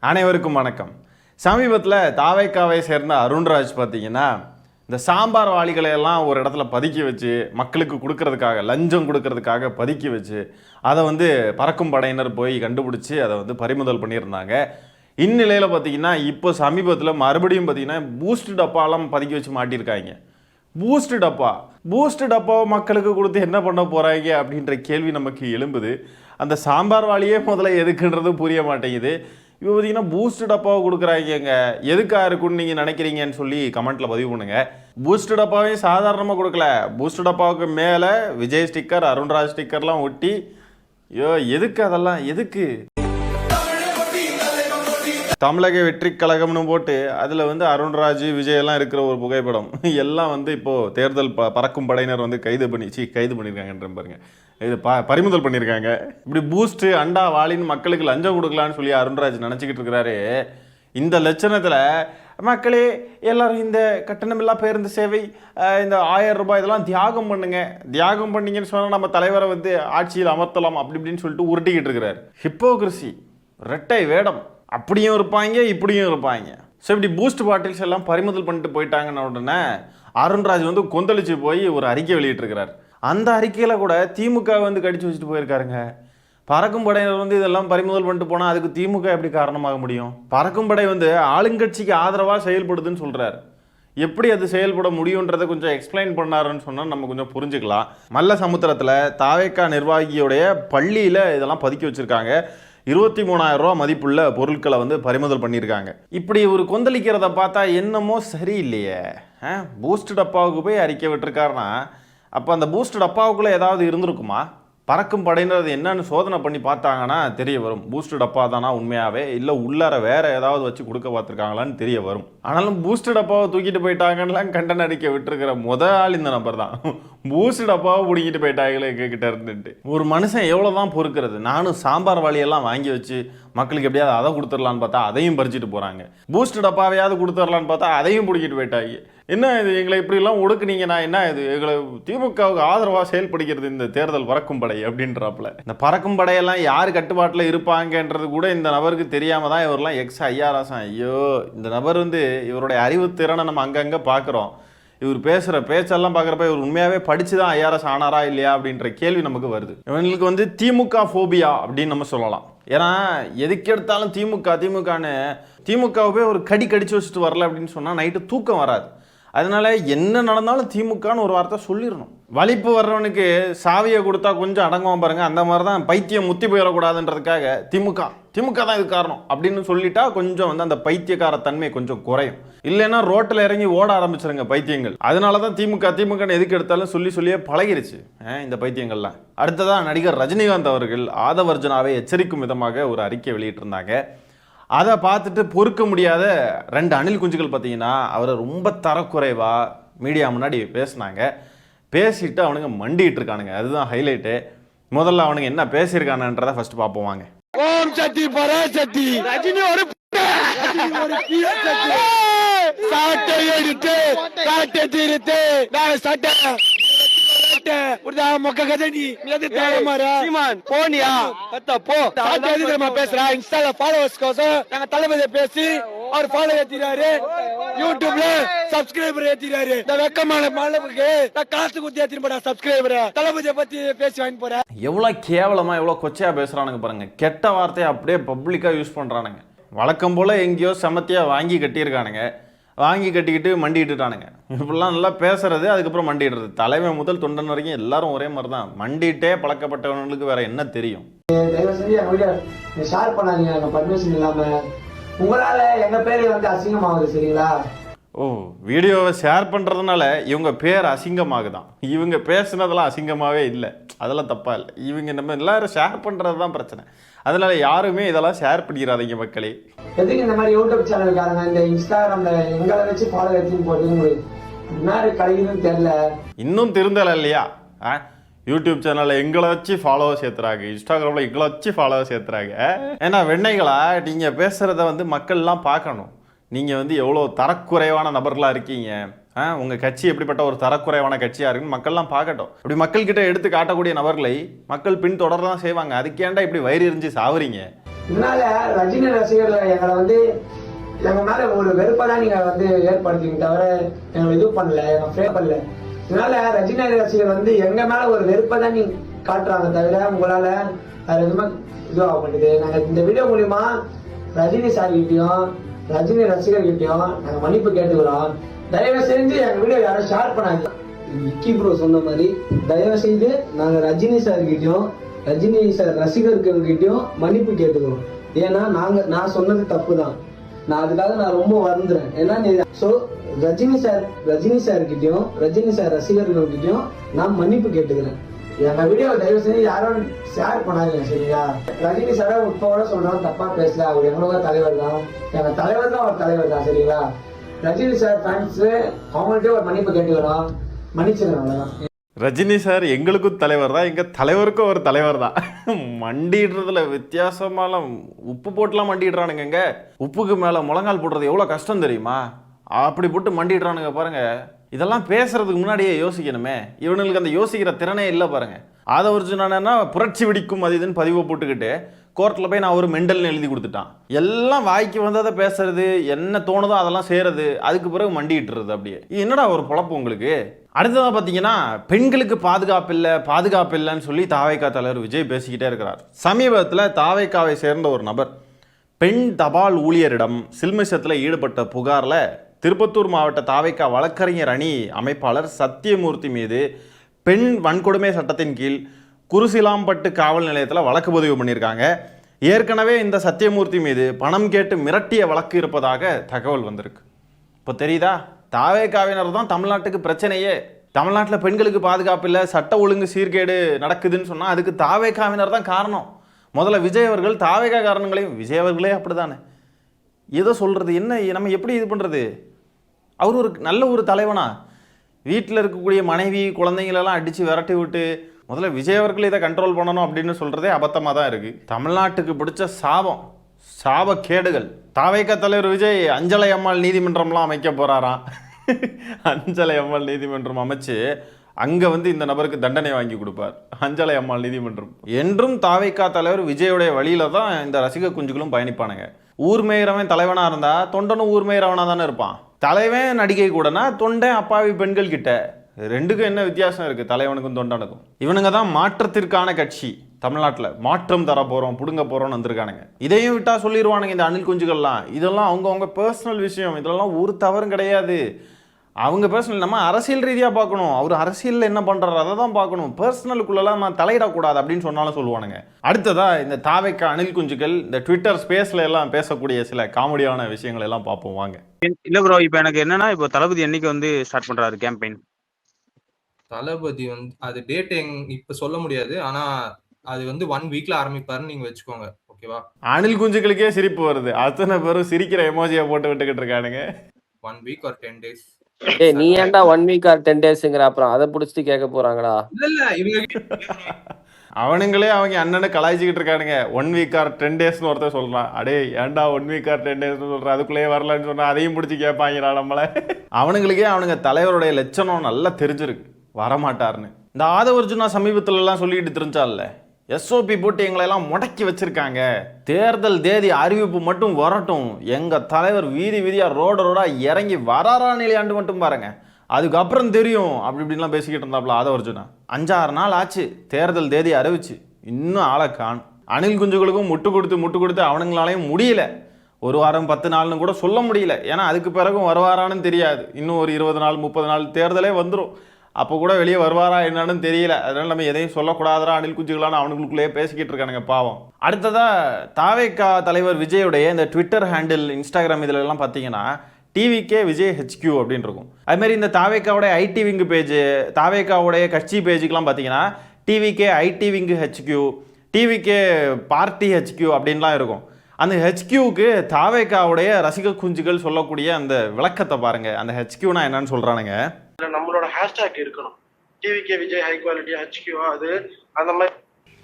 அனைவருக்கும் வணக்கம். சமீபத்தில் தாவேக்காவை சேர்ந்த அருண்ராஜ் பார்த்தீங்கன்னா இந்த சாம்பார் வாளிகளை எல்லாம் ஒரு இடத்துல பதுக்கி வச்சு மக்களுக்கு கொடுக்கறதுக்காக லஞ்சம் கொடுக்கறதுக்காக பதுக்கி வச்சு அதை பறக்கும் படையினர் போய் கண்டுபிடிச்சி அதை பறிமுதல் பண்ணியிருந்தாங்க. இந்நிலையில் பார்த்தீங்கன்னா இப்போ சமீபத்தில் மறுபடியும் பார்த்தீங்கன்னா பூஸ்ட் டப்பாலாம் பதுக்கி வச்சு மாட்டியிருக்காங்க. பூஸ்ட் டப்பாவை மக்களுக்கு கொடுத்து என்ன பண்ண போகிறாங்க அப்படின்ற கேள்வி நமக்கு எழும்புது. அந்த சாம்பார் வாளியே முதல்ல எதுக்குன்றது புரிய மாட்டேங்குது. இப்போ பார்த்தீங்கன்னா பூஸ்ட் டப்பாவை கொடுக்குறாங்க, எதுக்காக இருக்குன்னு நீங்கள் நினைக்கிறீங்கன்னு சொல்லி கமெண்ட்டில் பதிவு பண்ணுங்கள். பூஸ்ட் டப்பாவையும் சாதாரணமாக கொடுக்கல, பூஸ்ட் டப்பாவுக்கு மேலே விஜய் ஸ்டிக்கர் அருண்ராஜ் ஸ்டிக்கர்லாம் ஒட்டி எதுக்கு அதெல்லாம் எதுக்கு? தமிழக வெற்றி கழகம்னு போட்டு அதில் அருண்ராஜ் விஜய் எல்லாம் இருக்கிற ஒரு புகைப்படம் எல்லாம் இப்போது தேர்தல் பறக்கும் படையினர் கைது பண்ணியிருக்காங்கன்ற பாருங்க, இது பறிமுதல் பண்ணியிருக்காங்க. இப்படி பூஸ்ட்டு அண்டா வாளின்னு மக்களுக்கு லஞ்சம் கொடுக்கலான்னு சொல்லி அருண்ராஜ் நினச்சிக்கிட்டு இருக்கிறாரு. இந்த லட்சணத்தில் மக்களே எல்லாரும் இந்த கட்டணமில்லா பேருந்து சேவை, இந்த 1000 ரூபாய் இதெல்லாம் தியாகம் பண்ணீங்கன்னு சொன்னால் நம்ம தலைவரை ஆட்சியில் அமர்த்தலாம் அப்படி இப்படின்னு சொல்லிட்டு உருட்டிக்கிட்டு இருக்கிறார். ஹிப்போக்ரசி, ரெட்டை வேடம், அப்படியும் இருப்பாங்க இப்படியும் இருப்பாங்க. ஸோ இப்படி பூஸ்ட் பாட்டில்ஸ் எல்லாம் பறிமுதல் பண்ணிட்டு போயிட்டாங்கன்னு உடனே அருண்ராஜ் கொந்தளிச்சு போய் ஒரு அறிக்கை வெளியிட்டிருக்கிறார். அந்த அறிக்கையில் கூட திமுக கடிச்சு வச்சுட்டு போயிருக்காருங்க. பறக்கும் படையினர் இதெல்லாம் பறிமுதல் பண்ணிட்டு போனால் அதுக்கு திமுக எப்படி காரணமாக முடியும்? பறக்கும் படை ஆளுங்கட்சிக்கு ஆதரவாக செயல்படுதுன்னு சொல்கிறார். எப்படி அது செயல்பட முடியுன்றதை கொஞ்சம் எக்ஸ்பிளைன் பண்ணாருன்னு சொன்னால் நம்ம கொஞ்சம் புரிஞ்சுக்கலாம். மல்ல சமுத்திரத்தில் தாவேக்கா நிர்வாகியோடைய பள்ளியில் இதெல்லாம் பதுக்கி வச்சுருக்காங்க. 23,000 ரூபா மதிப்புள்ள பொருட்களை பறிமுதல் பண்ணியிருக்காங்க. இப்படி ஒரு கொந்தளிக்கிறத பார்த்தா என்னமோ சரியில்லையே. பூஸ்ட் டப்பாவுக்கு போய் அறிக்கை விட்டுருக்காருன்னா அப்போ அந்த பூஸ்ட் டப்பாவுக்குள்ளே ஏதாவது இருந்திருக்குமா? பறக்கும் படையினர் என்னன்னு சோதனை பண்ணி பார்த்தாங்கன்னா தெரிய வரும். பூஸ்ட் டப்பா தானா உண்மையாகவே, இல்லை உள்ளார வேற ஏதாவது வச்சு கொடுக்க பார்த்துருக்காங்களான்னு தெரிய வரும். ஆனாலும் பூஸ்ட் டப்பாவை தூக்கிட்டு போயிட்டாங்கலாம் கண்டன அறிக்கை விட்டுருக்கிற ஆள் இந்த நபர் தான். பூஸ்ட் டப்பாவை பிடிக்கிட்டு போயிட்டாங்களே கிட்ட இருந்துட்டு ஒரு மனுஷன் எவ்வளோதான் பொறுக்கிறது? நானும் சாம்பார் வாளியெல்லாம் வாங்கி வச்சு மக்களுக்கு எப்படியாவது அதை கொடுத்துடலான்னு பார்த்தா அதையும் பறிச்சுட்டு போகிறாங்க. பூஸ்ட் டப்பாவையாவது கொடுத்துடலான்னு பார்த்தா அதையும் பிடிக்கிட்டு போயிட்டாங்க. என்ன இது, எங்களை இப்படிலாம் ஒடுக்குனீங்க, நான் என்ன இது, எங்களை திமுகவுக்கு ஆதரவாக செயல்படுகிறது இந்த தேர்தல் பறக்கும் படை அப்படின்றாப்புல. இந்த பறக்கும் படையெல்லாம் யார் கட்டுப்பாட்டில் இருப்பாங்கன்றது கூட இந்த நபருக்கு தெரியாமல் தான் இவரெல்லாம் ஐயாராசம். ஐயோ, இந்த நபர் இவருடைய அறிவுத்திறனை நம்ம அங்கங்கே பார்க்குறோம். இவர் பேசுகிற பேச்செல்லாம் பார்க்குறப்ப இவர் உண்மையாகவே படித்து தான் ஐஆர்எஸ் ஆனாரா இல்லையா அப்படின்ற கேள்வி நமக்கு வருது. இவங்களுக்கு திமுக ஃபோபியா அப்படின்னு நம்ம சொல்லலாம். ஏன்னா எதுக்கு எடுத்தாலும் திமுகன்னு திமுகவே ஒரு கடிச்சு வச்சுட்டு வரல அப்படின்னு சொன்னால் நைட்டு தூக்கம் வராது. அதனால என்ன நடந்தாலும் திமுகன்னு ஒரு வார்த்தை சொல்லிடணும். வலிப்பு வர்றவனுக்கு சாவியை கொடுத்தா கொஞ்சம் அடங்குவான் பாருங்க, அந்த மாதிரி தான் பைத்தியம் முத்தி போயிடக்கூடாதுன்றதுக்காக திமுக தான் இது காரணம் அப்படின்னு சொல்லிட்டா கொஞ்சம் அந்த பைத்தியக்கார தன்மை கொஞ்சம் குறையும். இல்லைன்னா ரோட்டில் இறங்கி ஓட ஆரம்பிச்சிருங்க பைத்தியங்கள். அதனால தான் திமுகன்னு எதுக்கு எடுத்தாலும் சொல்லியே பழகிருச்சு இந்த பைத்தியங்கள்லாம். அடுத்ததான் நடிகர் ரஜினிகாந்த் அவர்கள் ஆதவர்ஜனாவை எச்சரிக்கும் விதமாக ஒரு அறிக்கை வெளியிட்டிருந்தாங்க. அதை பார்த்துட்டு பொறுக்க முடியாத 2 அணில் குஞ்சுகள் பார்த்தீங்கன்னா அவரை ரொம்ப தரக்குறைவாக மீடியா முன்னாடி பேசினாங்க. பேசிட்டு அவனுங்க மண்டிகிட்டு இருக்கானுங்க. அதுதான் ஹைலைட்டு. முதல்ல அவனுங்க என்ன பேசியிருக்கானுன்றதை ஃபர்ஸ்ட் பார்ப்போம் வாங்க. ஓம் சக்தி பராசக்தி ரஜினி ஒரு சாட்டை எடுத்து சாட்டை தீர்த்து நான் சட்டை பேசுறா இன்ஸ்டால ஃபாலோவர்ஸ் கோசம் நாங்க தளபதியை பேசி அவர் ஃபாலோ ஏத்திறாரு, யூடியூப்ல சப்ஸ்கிரைபர் ஏத்திறாரு. இந்த வெக்கமான மாணவருக்கு காசு குத்தி ஏத்திருப்பா சப்ஸ்கிரைபர் தளபதியை பத்தி பேசி வாங்கி போறேன். எவ்வளவு கேவலமா எவ்வளவு கொச்சையா பேசுறானுங்க பாருங்க. கெட்ட வார்த்தையை அப்படியே பப்ளிக்கா யூஸ் பண்றானுங்க. வழக்கம் போல எங்கேயோ செமத்தியா வாங்கி கட்டியிருக்கானுங்க. வாங்கி கட்டிக்கிட்டு மண்டிட்டுட்டானுங்க. இப்படிலாம் நல்லா பேசுறது, அதுக்கப்புறம் மண்டிடுறது. தலைமை முதல் தொண்டன் வரைக்கும் எல்லாரும் ஒரே மாதிரி தான். மண்டிட்டே பழக்கப்பட்டவங்களுக்கு வேற என்ன தெரியும்? ஷேர் பண்ணாதீங்க பர்மிஷன் இல்லாம. உங்களால எங்க பேரு அசிங்கமாகுது சரிங்களா? ஓ, வீடியோவை ஷேர் பண்ணுறதுனால இவங்க பேர் அசிங்கமாகுதான். இவங்க பேசுனதெல்லாம் அசிங்கமாகவே இல்லை, அதெல்லாம் தப்பாக இல்லை. இவங்க நம்ம எல்லாரும் ஷேர் பண்ணுறது தான் பிரச்சனை. அதனால யாருமே இதெல்லாம் ஷேர் பண்ணிடாதீங்க மக்களே. எதுக்கு இந்த மாதிரி யூடியூப் சேனலுக்காரங்க இந்த இன்ஸ்டாகிராம்ல எங்களை வச்சு ஃபாலோ எடுத்துன்னு போட்டு முன்னாடி கலையுதுன்னு தெரியல. இன்னும் திருந்தலை இல்லையா? யூடியூப் சேனலில் எங்களை வச்சு ஃபாலோவர் சேர்த்துறாங்க, இன்ஸ்டாகிராமில் எங்களை வச்சு ஃபாலோவர் சேர்த்துறாங்க. ஏன்னா வெண்ணைகளா நீங்கள் பேசுகிறத மக்கள்லாம் பார்க்கணும். நீங்கள் எவ்வளோ தரக்குறைவான நபர்களாக இருக்கீங்க, உங்கள் கட்சி எப்படிப்பட்ட ஒரு தரக்குறைவான கட்சியாக இருக்குன்னு மக்கள்லாம் பார்க்கட்டும். இப்படி மக்கள்கிட்ட எடுத்து காட்டக்கூடிய நபர்களை மக்கள் பின்தொடர தான் செய்வாங்க. அதுக்கேண்டா இப்படி வயிறு எரிஞ்சு சாவுறீங்க? இதனால ரஜினி ரசிகர்கள் எங்களை வந்து எங்க மேல ஒரு வெறுப்பை தான் நீங்க வந்து ஏற்படுத்திங்க தவிர எங்களை இது பண்ணல, எங்க ஃபேவர் பண்ணல. இதனால ரஜினி ரசிகர் வந்து எங்க மேல ஒரு வெறுப்பை தான் நீங்க காட்டுறாங்க தவிர உங்களால வேற எதுவுமே இதுவாக மாட்டேங்குது. நாங்க இந்த வீடியோ மூலியமா ரஜினி சார் கிட்டையும் ரஜினி ரசிகர்கிட்டையும் நாங்க மன்னிப்பு கேட்டுக்கிறோம். தயவு செஞ்சு எங்க வீடியோ யாரும் ஷேர் பண்ணாங்க. விக்கி ப்ரோ சொன்ன மாதிரி தயவு செய்து நாங்க ரஜினி சார் கிட்டயும் ரஜினி சார் ரசிகர்கள்கிட்டயும் மன்னிப்பு கேட்டுக்கிறோம். ஏன்னா நான் சொன்னது தப்பு தான். அதுக்காக நான் ரொம்ப வருந்துறேன். ஏன்னா ஸோ ரஜினி சார் கிட்டயும் ரஜினி சார் ரசிகர்கள்கிட்டயும் நான் மன்னிப்பு கேட்டுக்கிறேன். எங்க வீடியோ தயவு செஞ்சு யாரும் ஷேர் பண்ணாதீங்க, சரிங்களா? ரஜினி சார இப்போட சொல்றோம், தப்பா பேசல. அவர் எங்களோட தலைவர் தான், எங்க தலைவர் தான், அவர் தலைவர் தான், சரிங்களா? ரஜினி சார் ஃபேன்ஸ் அவங்கள்ட்ட ஒரு மன்னிப்பு கேட்டுக்கிறோம், மன்னிச்சிருங்க. ரஜினி சார் எங்களுக்கும் தலைவர் தான், எங்கள் தலைவருக்கும் ஒரு தலைவர் தான். மண்டிடுறதுல வித்தியாசமாலாம் உப்பு போட்டுலாம் மண்டிடுறானுங்க. உப்புக்கு மேலே முழங்கால் போடுறது எவ்வளோ கஷ்டம் தெரியுமா? அப்படி போட்டு மண்டிடுறானுங்க பாருங்க. இதெல்லாம் பேசுறதுக்கு முன்னாடியே யோசிக்கணுமே. இவனுங்களுக்கு அந்த யோசிக்கிற திறனே இல்லை பாருங்க. ஆதவர்ஜுனா புரட்சி வெடிக்கும் அது இதுன்னு பதிவை போட்டுக்கிட்டு கோர்ட்டில் போய் நான் ஒரு மெண்டல்னு எழுதி கொடுத்துட்டான். எல்லாம் வாய்க்கு வந்ததை பேசுறது, என்ன தோணுதோ அதெல்லாம் செய்கிறது, அதுக்கு பிறகு மண்டிட்டுறது. அப்படியே என்னடா ஒரு பொழப்பு உங்களுக்கு. அடுத்ததாக பார்த்தீங்கன்னா, பெண்களுக்கு பாதுகாப்பு இல்லைன்னு சொல்லி தாவேகா தலைவர் விஜய் பேசிக்கிட்டே இருக்கிறார். சமீபத்தில் தாவேகாவை சேர்ந்த ஒரு நபர் பெண் தபால் ஊழியரிடம் சில்மிஷத்தில் ஈடுபட்ட புகாரில் திருப்பத்தூர் மாவட்ட தாவேகா வழக்கறிஞர் அணி அமைப்பாளர் சத்தியமூர்த்தி மீது பெண் வன்கொடுமை சட்டத்தின் கீழ் குருசிலாம்பட்டு காவல் நிலையத்தில் வழக்கு பதிவு பண்ணியிருக்காங்க. ஏற்கனவே இந்த சத்தியமூர்த்தி மீது பணம் கேட்டு மிரட்டிய வழக்கு இருப்பதாக தகவல் வந்திருக்கு. இப்போ தெரியுதா, தாவேகாவினர் தான் தமிழ்நாட்டுக்கு பிரச்சனையே. தமிழ்நாட்டில் பெண்களுக்கு பாதுகாப்பு இல்லை, சட்ட ஒழுங்கு சீர்கேடு நடக்குதுன்னு சொன்னால் அதுக்கு தாவேகாவினர் தான் காரணம். முதல்ல விஜய் அவர்கள் தாவேகா காரணங்களையும், விஜய் அவர்களே அப்படி தானே, ஏதோ சொல்கிறது என்ன, நம்ம எப்படி இது பண்ணுறது? அவர் ஒரு நல்ல ஒரு தலைவனா? வீட்டில் இருக்கக்கூடிய மனைவி குழந்தைங்களெல்லாம் அடித்து விரட்டி விட்டு முதல்ல விஜய் அவர்கள் இதை கண்ட்ரோல் பண்ணணும் அப்படின்னு சொல்கிறதே அபத்தமாக தான் இருக்குது. தமிழ்நாட்டுக்கு பிடிச்ச சாபக்கேடுகள். தாவேகா தலைவர் விஜய் அஞ்சலை அம்மாள் நீதிமன்றம்லாம் அமைக்க போகிறாராம். அஞ்சலை அம்மாள் நீதிமன்றம் அமைச்சு அங்கே இந்த நபருக்கு தண்டனை வாங்கி கொடுப்பார். அஞ்சலை அம்மாள் நீதிமன்றம். என்றும் தாவேகா தலைவர் விஜயோடைய வழியில தான் இந்த ரசிக குஞ்சுகளும் பயணிப்பானுங்க. ஊர் மேயறவன் தலைவனாக இருந்தால் தொண்டனும் ஊர் மேயறவனாக தானே இருப்பான். தலைவன் நடிகை கூடனா தொண்டன் அப்பாவி பெண்கள் கிட்ட. ரெண்டுக்கும் என்ன வித்தியாசம் இருக்குது தலைவனுக்கும் தொண்டனுக்கும்? இவனுங்க தான் மாற்றத்திற்கான கட்சி. தமிழ்நாட்டில் மாற்றம் தர போகிறோம், பிடுங்க போகிறோம்னு வந்திருக்கானுங்க. இதையும் விட்டால் சொல்லிடுவானுங்க இந்த அணில் குஞ்சுகள்லாம். இதெல்லாம் அவங்கவுங்க பர்சனல் விஷயம், இதெல்லாம் ஒரு தவறும் கிடையாது. அவங்க பர்சனல் நம்ம அரசியல் ரீதியாக பார்க்கணும். அவர் அரசியலில் என்ன பண்ணுறாரு அதை தான் பார்க்கணும். பர்சனலுக்குள்ளெல்லாம் நான் தலையிடக்கூடாது அப்படின்னு சொன்னாலும் சொல்லுவானுங்க. அடுத்ததாக இந்த தாவேகா அணில் குஞ்சுகள் இந்த ட்விட்டர் ஸ்பேஸில் எல்லாம் பேசக்கூடிய சில காமெடியான விஷயங்கள் எல்லாம் பார்ப்போம் வாங்க. இல்ல ப்ரோ, இப்போ எனக்கு என்னன்னா, இப்போ தளபதி என்னைக்கு ஸ்டார்ட் பண்றாரு கேம்பெயின்? தளபதி அது டேட் இப்ப சொல்ல முடியாது. ஆனா அது 1 வீக்ல ஆரம்பிப்பாருன்னு நீங்க வச்சுக்கோங்க, ஓகேவா? அணில் குஞ்சுகளுக்கே சிரிப்பு வருது. அத்தனை பேரும் சிரிக்கிற எமோஜியை போட்டு விட்டுக்கிட்டு இருக்கானுங்க. 1 வீக் or 10 days. ஏய், நீ ஏன்டா 1 வீக் ஆர் 10 டேஸ்ங்கற? அப்புறம் அதை புடிச்சிட்டு கேட்க போறாங்கடா. இல்ல இவங்க அவனுங்களே அவங்க அண்ணனை கலாய்ச்சிக்கிட்டு இருக்கானுங்க. 1 வீக் ஆர் 10 டேஸ்னு ஒருத்தர் சொல்றான். அடே ஏன்டா 1 வீக் ஆர் 10 டேஸ்னு சொல்றான், அதுக்குள்ளேயே வரலன்னு சொன்னா அதையும் பிடிச்சி கேட்பாங்கடா நம்மளை. அவனுங்களுக்கே அவனுங்க தலைவருடைய லட்சணம் நல்லா தெரிஞ்சிருக்கு, வரமாட்டாருன்னு. இந்த ஆதவர்ஜுனா சமீபத்துலலாம் சொல்லிட்டு தெரிஞ்சால, எஸ்ஓபி போட்டு எங்களெல்லாம் முடக்கி வச்சிருக்காங்க, தேர்தல் தேதி அறிவிப்பு மட்டும் வரட்டும், எங்கள் தலைவர் வீதி வீதியாக ரோடா இறங்கி வராரா நிலையாண்டு மட்டும் பாருங்க, அதுக்கப்புறம் தெரியும் அப்படி இப்படின்லாம் பேசிக்கிட்டு இருந்தாப்புல ஆதவர்ஜுனா. 5-6 நாள் ஆச்சு தேர்தல் தேதி அறிவிச்சு, இன்னும் ஆளை காணும். அணில் குஞ்சுகளுக்கும் முட்டு கொடுத்து அவனுங்களாலையும் முடியல. 1 வாரம் 10 நாள்னு கூட சொல்ல முடியல. ஏன்னா அதுக்கு பிறகும் வருவாரான்னு தெரியாது. இன்னும் ஒரு 20 நாள் 30 நாள் தேர்தலே வந்துடும். அப்போ கூட வெளியே வருவாரா என்னன்னு தெரியல. அதனால நம்ம எதையும் சொல்லக்கூடாதா அணில் குஞ்சுகளான அவனுக்குள்ளேயே பேசிக்கிட்டு இருக்கானுங்க பாவம். அடுத்ததாக தாவேகா தலைவர் விஜயோடைய இந்த ட்விட்டர் ஹேண்டில், இன்ஸ்டாகிராம் இதில் எல்லாம் பார்த்தீங்கன்னா டிவிகே விஜய் HQ அப்படின்னு இருக்கும். அதுமாரி இந்த தாவேகாவுடைய ஐடி விங்கு பேஜ், தாவேகாவுடைய கட்சி பேஜுக்கெலாம் பார்த்தீங்கன்னா TVK ID wing HQ, TVK party HQ அப்படின்லாம் இருக்கும். அந்த HQக்கு தாவேகாவுடைய ரசிக குஞ்சுகள் சொல்லக்கூடிய அந்த விளக்கத்தை பாருங்க. அந்த HQனா என்னன்னு சொல்றானுங்க. நம்மளோட ஹேஷ்டேக் இருக்கணும், TVK Vijay high quality HQ. அது அந்த மாதிரி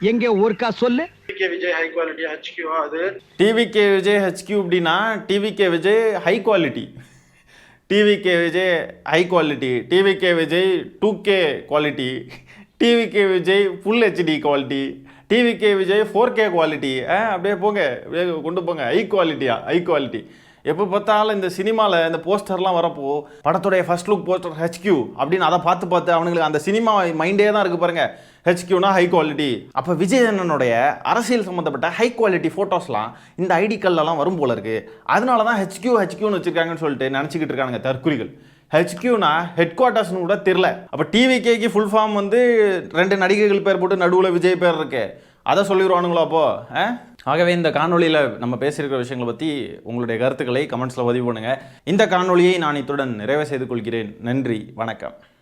எங்க ஊர்க்கா சொல்லு. TVK Vijay high quality HQ. அது டிவிகே விஜய் HQ அப்படின்னா TVK Vijay high quality, TVK Vijay high quality, TVK Vijay 2K quality, TVK Vijay full HD quality, TVK Vijay 4K quality, அப்படியே போங்க, அப்படியே கொண்டு போங்க, ஹை குவாலிட்டி. எப்போ பார்த்தாலும் இந்த சினிமாவில் இந்த போஸ்டர்லாம் வரப்போ படத்துடைய ஃபர்ஸ்ட் லுக் போஸ்டர் HQ அப்படின்னு அதை பார்த்து அவனுங்களுக்கு அந்த சினிமா மைண்டே தான் இருக்குது பாருங்க. HQனா ஹை குவாலிட்டி. அப்போ விஜய் அண்ணனுடைய அரசியல் சம்மந்தப்பட்ட ஹை குவாலிட்டி ஃபோட்டோஸ்லாம் இந்த ஐடி கல்லெல்லாம் வரும் போல இருக்குது. அதனால தான் HQன்னு வச்சுருக்காங்கன்னு சொல்லிட்டு நினச்சிக்கிட்டு இருக்கானுங்க தற்குறிகள். HQனா ஹெட் குவார்ட்டர்ஸ்னு கூட தெரில. அப்போ டிவிகேக்கு ஃபுல் ஃபார்ம் வந்து 2 நடிகைகள் பேர் போட்டு நடுவில் விஜய் பேர் இருக்கு. அதை சொல்லிடுவானுங்களா அப்போ? ஆகவே இந்த காணொலியில் நம்ம பேசியிருக்கிற விஷயங்களை பற்றி உங்களுடைய கருத்துக்களை கமெண்ட்ஸில் பதிவு பண்ணுங்கள். இந்த காணொலியை நான் இத்துடன் நிறைவு செய்து கொள்கிறேன். நன்றி, வணக்கம்.